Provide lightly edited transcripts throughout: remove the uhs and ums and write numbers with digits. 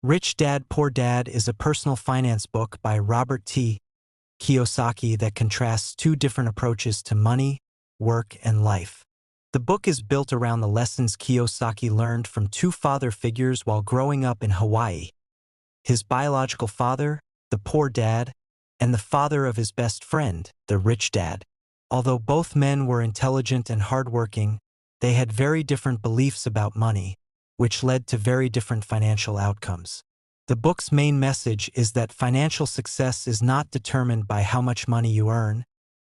Rich Dad, Poor Dad is a personal finance book by Robert Kiyosaki that contrasts two different approaches to money, work, and life. The book is built around the lessons Kiyosaki learned from two father figures while growing up in Hawaii: his biological father, the poor dad, and the father of his best friend, the rich dad. Although both men were intelligent and hardworking, they had very different beliefs about money, which led to very different financial outcomes. The book's main message is that financial success is not determined by how much money you earn,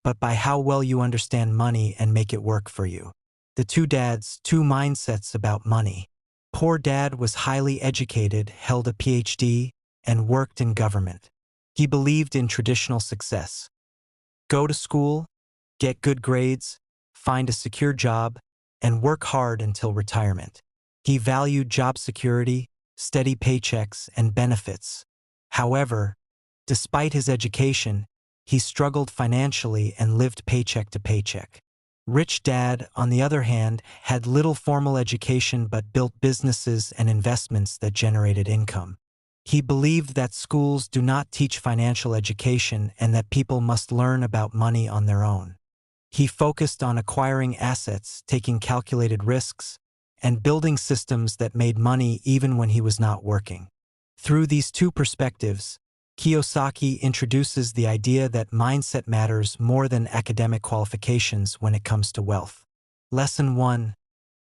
but by how well you understand money and make it work for you. The two dads, two mindsets about money. Poor dad was highly educated, held a PhD, and worked in government. He believed in traditional success. Go to school, get good grades, find a secure job, and work hard until retirement. He valued job security, steady paychecks, and benefits. However, despite his education, he struggled financially and lived paycheck to paycheck. Rich Dad, on the other hand, had little formal education but built businesses and investments that generated income. He believed that schools do not teach financial education and that people must learn about money on their own. He focused on acquiring assets, taking calculated risks, and building systems that made money even when he was not working. Through these two perspectives, Kiyosaki introduces the idea that mindset matters more than academic qualifications when it comes to wealth. Lesson 1.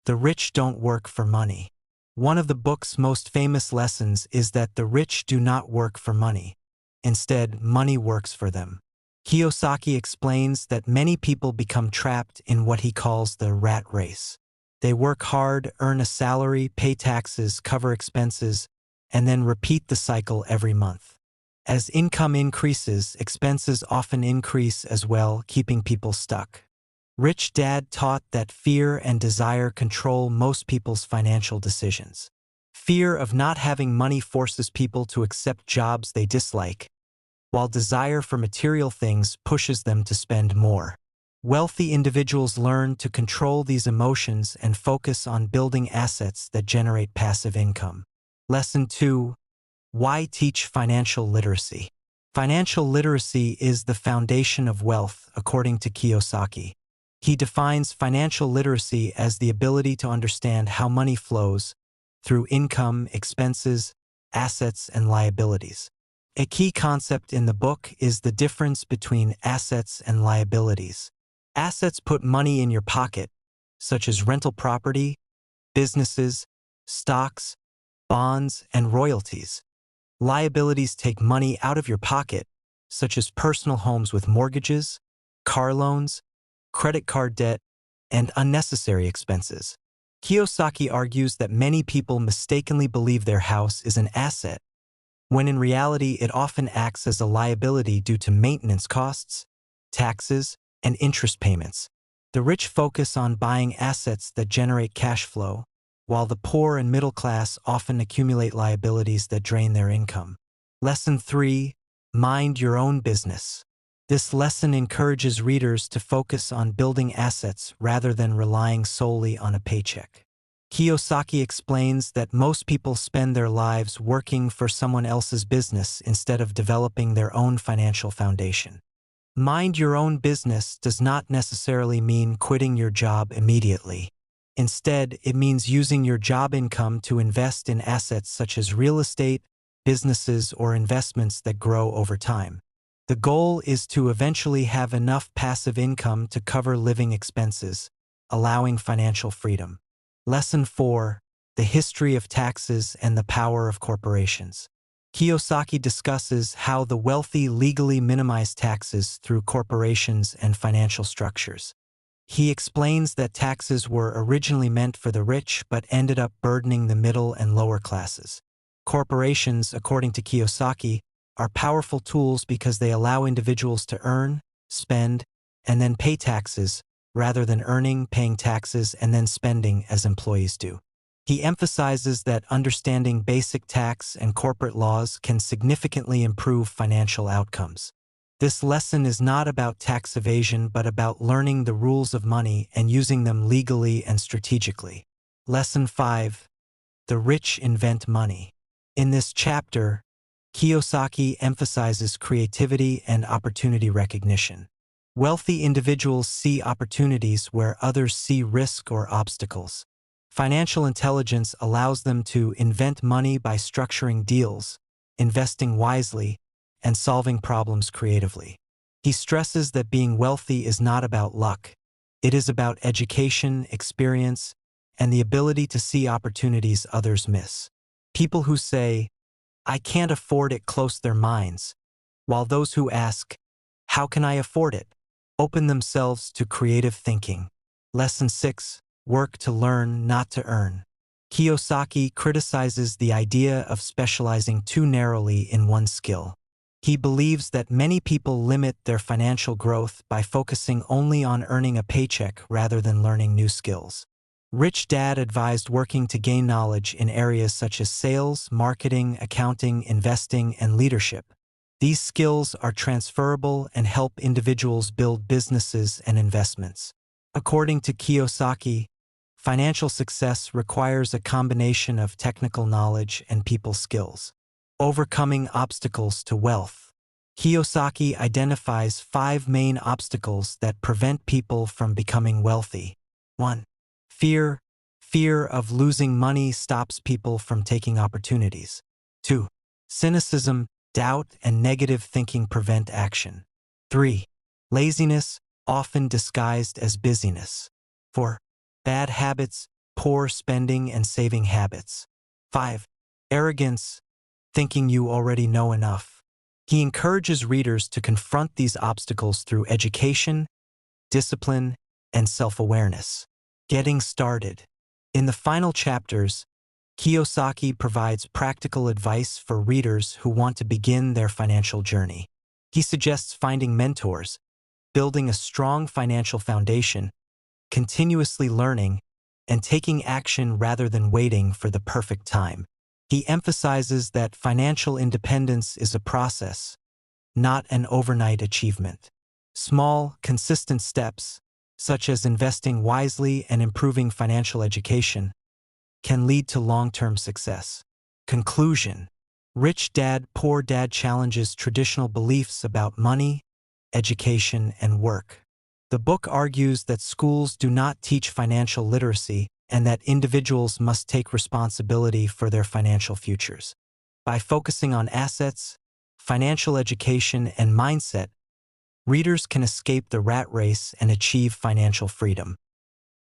The rich don't work for money. One of the book's most famous lessons is that the rich do not work for money. Instead, money works for them. Kiyosaki explains that many people become trapped in what he calls the rat race. They work hard, earn a salary, pay taxes, cover expenses, and then repeat the cycle every month. As income increases, expenses often increase as well, keeping people stuck. Rich Dad taught that fear and desire control most people's financial decisions. Fear of not having money forces people to accept jobs they dislike, while desire for material things pushes them to spend more. Wealthy individuals learn to control these emotions and focus on building assets that generate passive income. Lesson 2. Why teach financial literacy? Financial literacy is the foundation of wealth, according to Kiyosaki. He defines financial literacy as the ability to understand how money flows through income, expenses, assets, and liabilities. A key concept in the book is the difference between assets and liabilities. Assets put money in your pocket, such as rental property, businesses, stocks, bonds, and royalties. Liabilities take money out of your pocket, such as personal homes with mortgages, car loans, credit card debt, and unnecessary expenses. Kiyosaki argues that many people mistakenly believe their house is an asset, when in reality it often acts as a liability due to maintenance costs, taxes, and interest payments. The rich focus on buying assets that generate cash flow, while the poor and middle class often accumulate liabilities that drain their income. Lesson 3. Mind your own business. This lesson encourages readers to focus on building assets rather than relying solely on a paycheck. Kiyosaki explains that most people spend their lives working for someone else's business instead of developing their own financial foundation. Mind your own business does not necessarily mean quitting your job immediately. Instead, it means using your job income to invest in assets such as real estate, businesses, or investments that grow over time. The goal is to eventually have enough passive income to cover living expenses, allowing financial freedom. Lesson 4. The history of taxes and the power of corporations. Kiyosaki discusses how the wealthy legally minimize taxes through corporations and financial structures. He explains that taxes were originally meant for the rich but ended up burdening the middle and lower classes. Corporations, according to Kiyosaki, are powerful tools because they allow individuals to earn, spend, and then pay taxes, rather than earning, paying taxes, and then spending as employees do. He emphasizes that understanding basic tax and corporate laws can significantly improve financial outcomes. This lesson is not about tax evasion but about learning the rules of money and using them legally and strategically. Lesson 5. The rich invent money. In this chapter, Kiyosaki emphasizes creativity and opportunity recognition. Wealthy individuals see opportunities where others see risk or obstacles. Financial intelligence allows them to invent money by structuring deals, investing wisely, and solving problems creatively. He stresses that being wealthy is not about luck. It is about education, experience, and the ability to see opportunities others miss. People who say, "I can't afford it," close their minds, while those who ask, "How can I afford it?" open themselves to creative thinking. Lesson 6. Work to learn, not to earn. Kiyosaki criticizes the idea of specializing too narrowly in one skill. He believes that many people limit their financial growth by focusing only on earning a paycheck rather than learning new skills. Rich Dad advised working to gain knowledge in areas such as sales, marketing, accounting, investing, and leadership. These skills are transferable and help individuals build businesses and investments. According to Kiyosaki, financial success requires a combination of technical knowledge and people skills. Overcoming obstacles to wealth. Kiyosaki identifies 5 main obstacles that prevent people from becoming wealthy. 1. Fear. Fear of losing money stops people from taking opportunities. 2. Cynicism. Doubt and negative thinking prevent action. 3. Laziness, often disguised as busyness. 4. Bad habits, poor spending and saving habits. 5. Arrogance, thinking you already know enough. He encourages readers to confront these obstacles through education, discipline, and self-awareness. Getting started. In the final chapters, Kiyosaki provides practical advice for readers who want to begin their financial journey. He suggests finding mentors, building a strong financial foundation, continuously learning, and taking action rather than waiting for the perfect time. He emphasizes that financial independence is a process, not an overnight achievement. Small, consistent steps, such as investing wisely and improving financial education, can lead to long-term success. Conclusion. Rich Dad, Poor Dad challenges traditional beliefs about money, education, and work. The book argues that schools do not teach financial literacy and that individuals must take responsibility for their financial futures. By focusing on assets, financial education, and mindset, readers can escape the rat race and achieve financial freedom.